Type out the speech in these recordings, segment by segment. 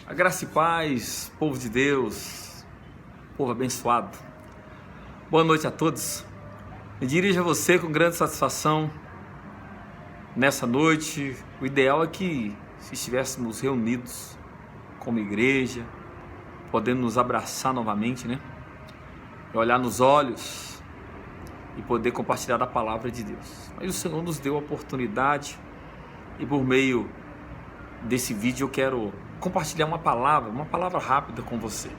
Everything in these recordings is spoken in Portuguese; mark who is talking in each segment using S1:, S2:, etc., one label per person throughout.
S1: A graça e paz, povo de Deus, povo abençoado. Boa noite a todos. Me dirijo a você com grande satisfação nessa noite. O ideal é que se estivéssemos reunidos como igreja, podendo nos abraçar novamente, E olhar nos olhos e poder compartilhar da palavra de Deus. Mas o Senhor nos deu a oportunidade e por meio desse vídeo eu quero compartilhar uma palavra rápida com você,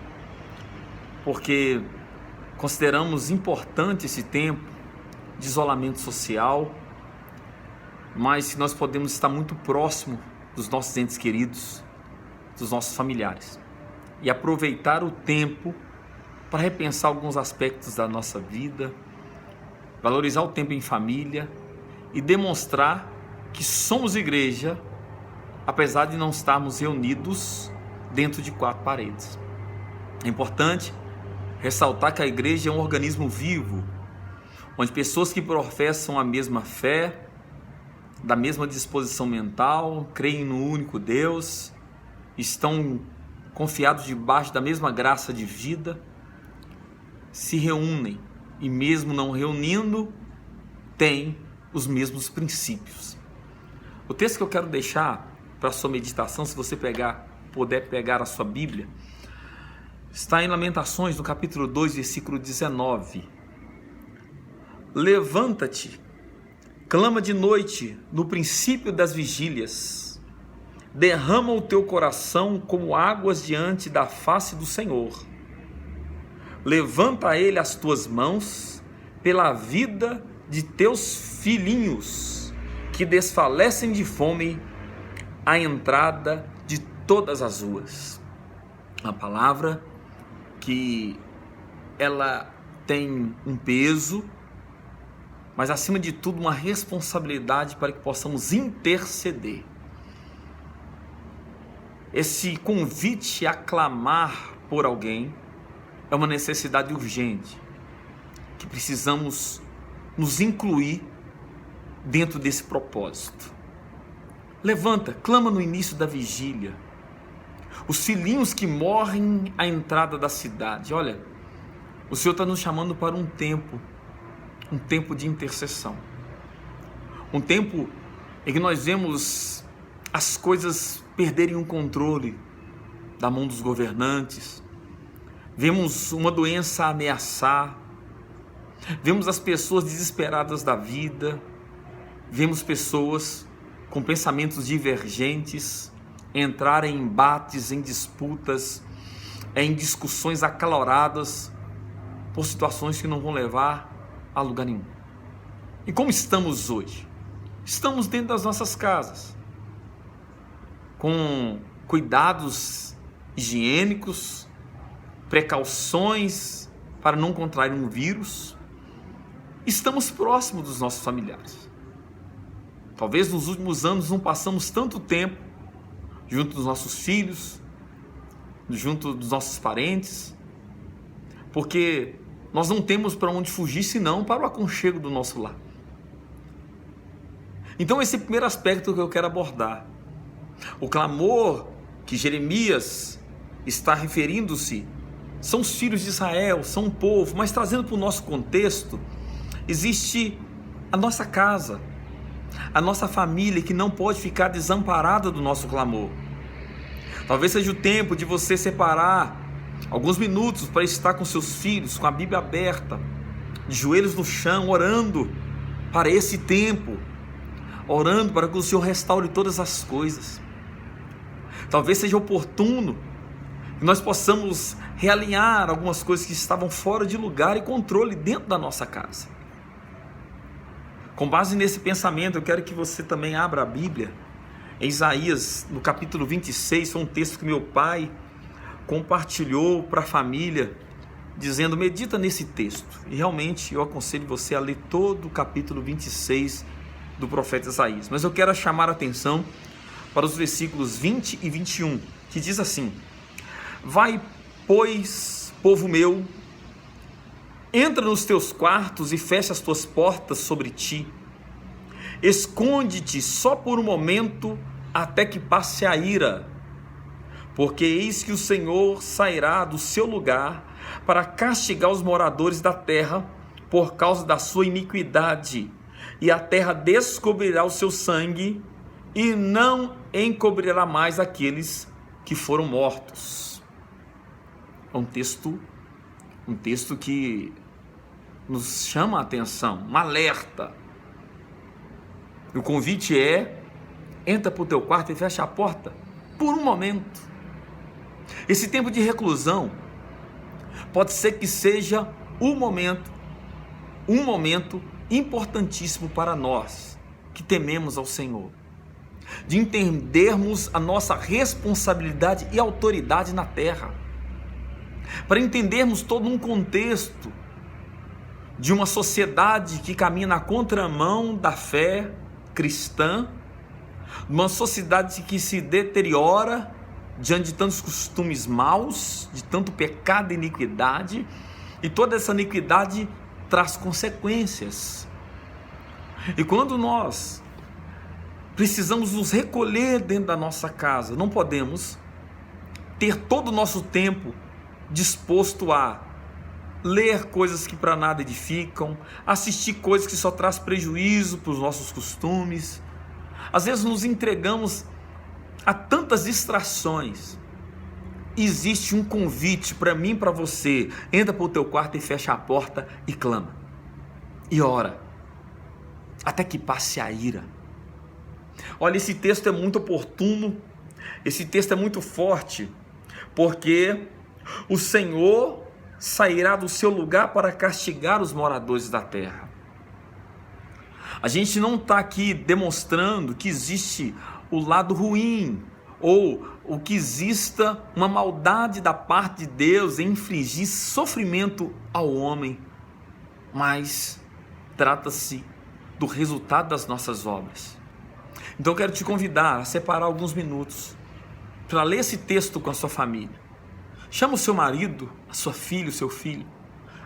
S1: porque consideramos importante esse tempo de isolamento social, mas que nós podemos estar muito próximo dos nossos entes queridos, dos nossos familiares, e aproveitar o tempo para repensar alguns aspectos da nossa vida, valorizar o tempo em família e demonstrar que somos igreja, apesar de não estarmos reunidos dentro de quatro paredes. É importante ressaltar que a igreja é um organismo vivo, onde pessoas que professam a mesma fé, da mesma disposição mental, creem no único Deus, estão confiados debaixo da mesma graça de vida, se reúnem e mesmo não reunindo, têm os mesmos princípios. O texto que eu quero deixar para a sua meditação, se você puder pegar a sua Bíblia, está em Lamentações, no capítulo 2, versículo 19. Levanta-te, clama de noite, no princípio das vigílias, derrama o teu coração como águas diante da face do Senhor. Levanta a Ele as tuas mãos pela vida de teus filhinhos, que desfalecem de fome à entrada de todas as ruas. A palavra que ela tem um peso, mas acima de tudo uma responsabilidade para que possamos interceder. Esse convite a clamar por alguém é uma necessidade urgente, que precisamos nos incluir dentro desse propósito. Levanta, clama no início da vigília. Os filhinhos que morrem à entrada da cidade. Olha, o Senhor está nos chamando para um tempo de intercessão. Um tempo em que nós vemos as coisas perderem o controle da mão dos governantes. Vemos uma doença ameaçar. Vemos as pessoas desesperadas da vida. Vemos pessoas com pensamentos divergentes entrar em embates, em disputas, em discussões acaloradas por situações que não vão levar a lugar nenhum. E como estamos hoje? Estamos dentro das nossas casas, com cuidados higiênicos, precauções para não contrair um vírus. Estamos próximos dos nossos familiares. Talvez nos últimos anos não passamos tanto tempo junto dos nossos filhos, junto dos nossos parentes, porque nós não temos para onde fugir senão para o aconchego do nosso lar. Então esse é o primeiro aspecto que eu quero abordar. O clamor que Jeremias está referindo-se são os filhos de Israel, são um povo, mas trazendo para o nosso contexto, existe a nossa casa, a nossa família, que não pode ficar desamparada do nosso clamor. Talvez seja o tempo de você separar alguns minutos para estar com seus filhos, com a Bíblia aberta, de joelhos no chão, orando para esse tempo, orando para que o Senhor restaure todas as coisas. Talvez seja oportuno que nós possamos realinhar algumas coisas que estavam fora de lugar e controle dentro da nossa casa. Com base nesse pensamento, eu quero que você também abra a Bíblia em Isaías, no capítulo 26, foi um texto que meu pai compartilhou para a família, dizendo: medita nesse texto. E realmente eu aconselho você a ler todo o capítulo 26 do profeta Isaías. Mas eu quero chamar a atenção para os versículos 20 e 21, que diz assim: vai, pois, povo meu, entra nos teus quartos e fecha as tuas portas sobre ti. Esconde-te só por um momento até que passe a ira, Porque eis que o Senhor sairá do seu lugar para castigar os moradores da terra por causa da sua iniquidade, e a terra descobrirá o seu sangue, e não encobrirá mais aqueles que foram mortos. É um texto que nos chama a atenção, um alerta. O convite é: entra para o teu quarto e fecha a porta por um momento. Esse tempo de reclusão pode ser que seja um momento importantíssimo para nós que tememos ao Senhor, de entendermos a nossa responsabilidade e autoridade na terra, para entendermos todo um contexto de uma sociedade que caminha na contramão da fé cristã, uma sociedade que se deteriora diante de tantos costumes maus, de tanto pecado e iniquidade, e toda essa iniquidade traz consequências. E quando nós precisamos nos recolher dentro da nossa casa, não podemos ter todo o nosso tempo disposto a ler coisas que para nada edificam, assistir coisas que só traz prejuízo para os nossos costumes. Às vezes nos entregamos a tantas distrações. Existe um convite para mim e para você: entra para o teu quarto e fecha a porta e clama, e ora, até que passe a ira. Olha, esse texto é muito oportuno, esse texto é muito forte, porque o Senhor sairá do seu lugar para castigar os moradores da terra. A gente não está aqui demonstrando que existe o lado ruim, ou o que exista uma maldade da parte de Deus em infligir sofrimento ao homem, mas trata-se do resultado das nossas obras. Então eu quero te convidar a separar alguns minutos para ler esse texto com a sua família. Chama o seu marido, a sua filha, o seu filho.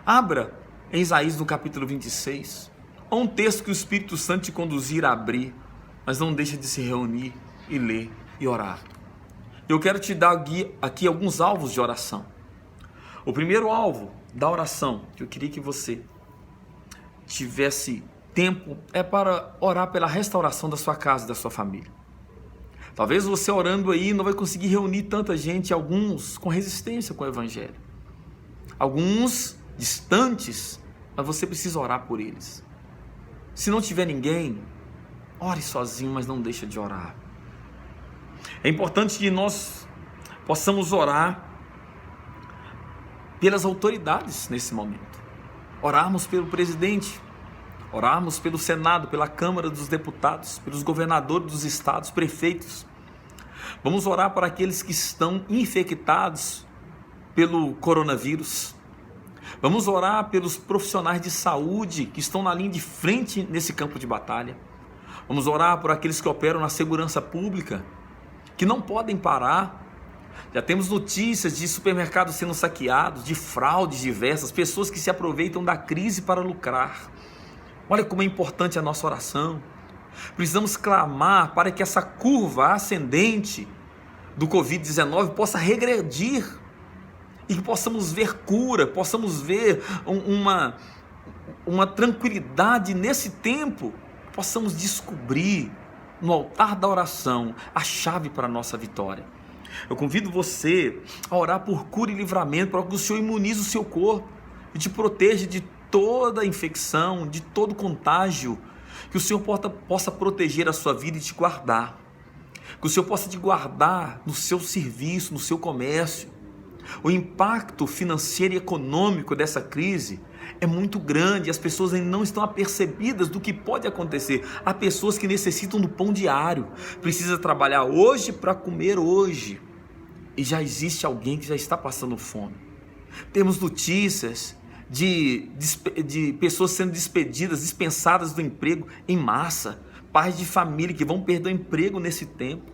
S1: Abra em Isaías no capítulo 26, ou um texto que o Espírito Santo te conduzir a abrir, mas não deixa de se reunir e ler e orar. Eu quero te dar aqui alguns alvos de oração. O primeiro alvo da oração que eu queria que você tivesse tempo é para orar pela restauração da sua casa e da sua família. Talvez você orando aí não vai conseguir reunir tanta gente, alguns com resistência com o Evangelho, alguns distantes, mas você precisa orar por eles. Se não tiver ninguém, ore sozinho, mas não deixa de orar. É importante que nós possamos orar pelas autoridades nesse momento. Orarmos pelo presidente, orarmos pelo Senado, pela Câmara dos Deputados, pelos governadores dos estados, prefeitos. Vamos orar para aqueles que estão infectados pelo coronavírus. Vamos orar pelos profissionais de saúde que estão na linha de frente nesse campo de batalha. Vamos orar por aqueles que operam na segurança pública, que não podem parar. Já temos notícias de supermercados sendo saqueados, de fraudes diversas, pessoas que se aproveitam da crise para lucrar. Olha como é importante a nossa oração. Precisamos clamar para que essa curva ascendente do Covid-19 possa regredir e que possamos ver cura, possamos ver uma tranquilidade nesse tempo, possamos descobrir no altar da oração a chave para a nossa vitória. Eu convido você a orar por cura e livramento, para que o Senhor imunize o seu corpo e te proteja de toda infecção, de todo contágio, que o Senhor possa proteger a sua vida e te guardar, que o Senhor possa te guardar no seu serviço, no seu comércio. O impacto financeiro e econômico dessa crise é muito grande, as pessoas ainda não estão apercebidas do que pode acontecer. Há pessoas que necessitam do pão diário, precisa trabalhar hoje para comer hoje, e já existe alguém que já está passando fome. Temos notícias de pessoas sendo despedidas, dispensadas do emprego em massa, pais de família que vão perder o emprego nesse tempo,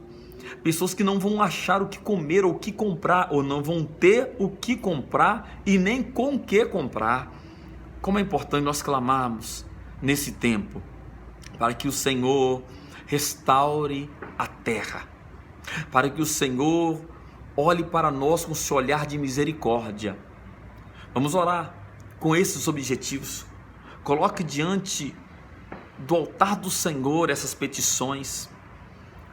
S1: pessoas que não vão achar o que comer ou o que comprar, ou não vão ter o que comprar e nem com o que comprar. Como é importante nós clamarmos nesse tempo para que o Senhor restaure a terra, para que o Senhor olhe para nós com o seu olhar de misericórdia. Vamos orar com esses objetivos. Coloque diante do altar do Senhor essas petições.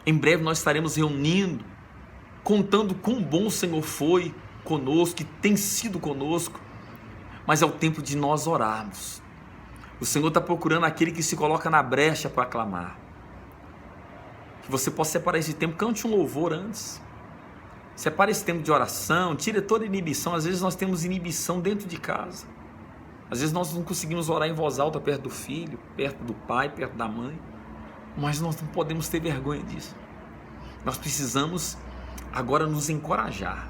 S1: Em breve nós estaremos reunindo, contando quão bom o Senhor foi conosco, que tem sido conosco. Mas é o tempo de nós orarmos. O Senhor está procurando aquele que se coloca na brecha para clamar. Que você possa separar esse tempo, cante um louvor antes. Separe esse tempo de oração, tire toda inibição. Às vezes nós temos inibição dentro de casa. Às vezes nós não conseguimos orar em voz alta perto do filho, perto do pai, perto da mãe. Mas nós não podemos ter vergonha disso. Nós precisamos agora nos encorajar.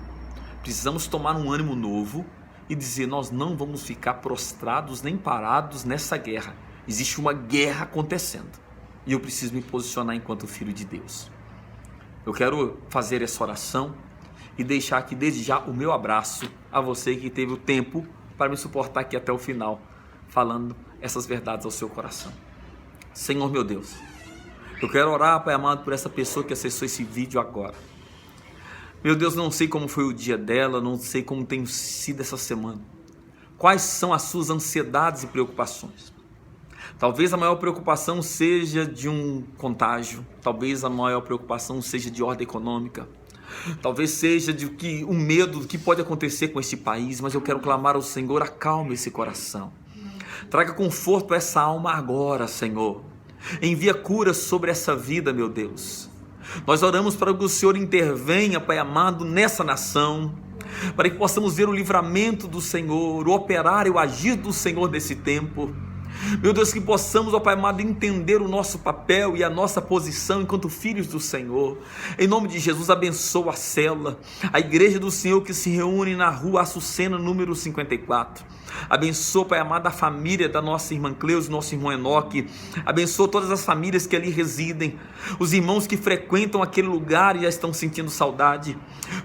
S1: Precisamos tomar um ânimo novo e dizer: nós não vamos ficar prostrados nem parados nessa guerra. Existe uma guerra acontecendo e eu preciso me posicionar enquanto filho de Deus. Eu quero fazer essa oração e deixar aqui desde já o meu abraço a você que teve o tempo para me suportar aqui até o final, falando essas verdades ao seu coração. Senhor meu Deus, eu quero orar, Pai amado, por essa pessoa que acessou esse vídeo agora. Meu Deus, não sei como foi o dia dela, não sei como tem sido essa semana. Quais são as suas ansiedades e preocupações? Talvez a maior preocupação seja de um contágio, talvez a maior preocupação seja de ordem econômica, talvez seja de um medo do que pode acontecer com este país, mas eu quero clamar ao Senhor: acalme esse coração, traga conforto a essa alma agora, Senhor, envia cura sobre essa vida, meu Deus. Nós oramos para que o Senhor intervenha, Pai amado, nessa nação, para que possamos ver o livramento do Senhor, o operar e o agir do Senhor nesse tempo. Meu Deus, que possamos, ó Pai amado, entender o nosso papel e a nossa posição enquanto filhos do Senhor. Em nome de Jesus, abençoa a célula, a igreja do Senhor que se reúne na rua Açucena, número 54. Abençoa, Pai amado, a família da nossa irmã Cleusa, nosso irmão Enoque. Abençoa todas as famílias que ali residem, os irmãos que frequentam aquele lugar e já estão sentindo saudade.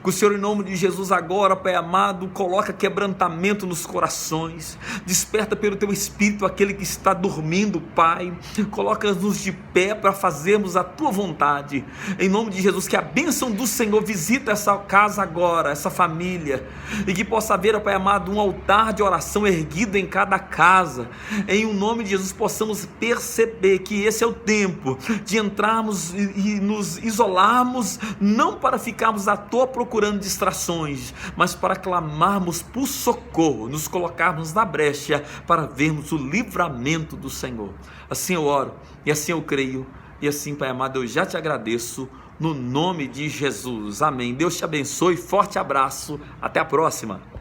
S1: Que o Senhor, em nome de Jesus, agora, Pai amado, coloca quebrantamento nos corações, desperta pelo Teu Espírito aquele que está dormindo, Pai. Coloca-nos de pé para fazermos a Tua vontade. Em nome de Jesus, que a bênção do Senhor visita essa casa agora, essa família, e que possa haver, ó Pai amado, um altar de oração erguido em cada casa. Em o nome de Jesus possamos perceber que esse é o tempo de entrarmos e nos isolarmos, não para ficarmos à toa procurando distrações, mas para clamarmos por socorro, nos colocarmos na brecha para vermos o livramento do Senhor. Assim eu oro e assim eu creio e assim, Pai amado, eu já te agradeço no nome de Jesus. Amém. Deus te abençoe, forte abraço, até a próxima.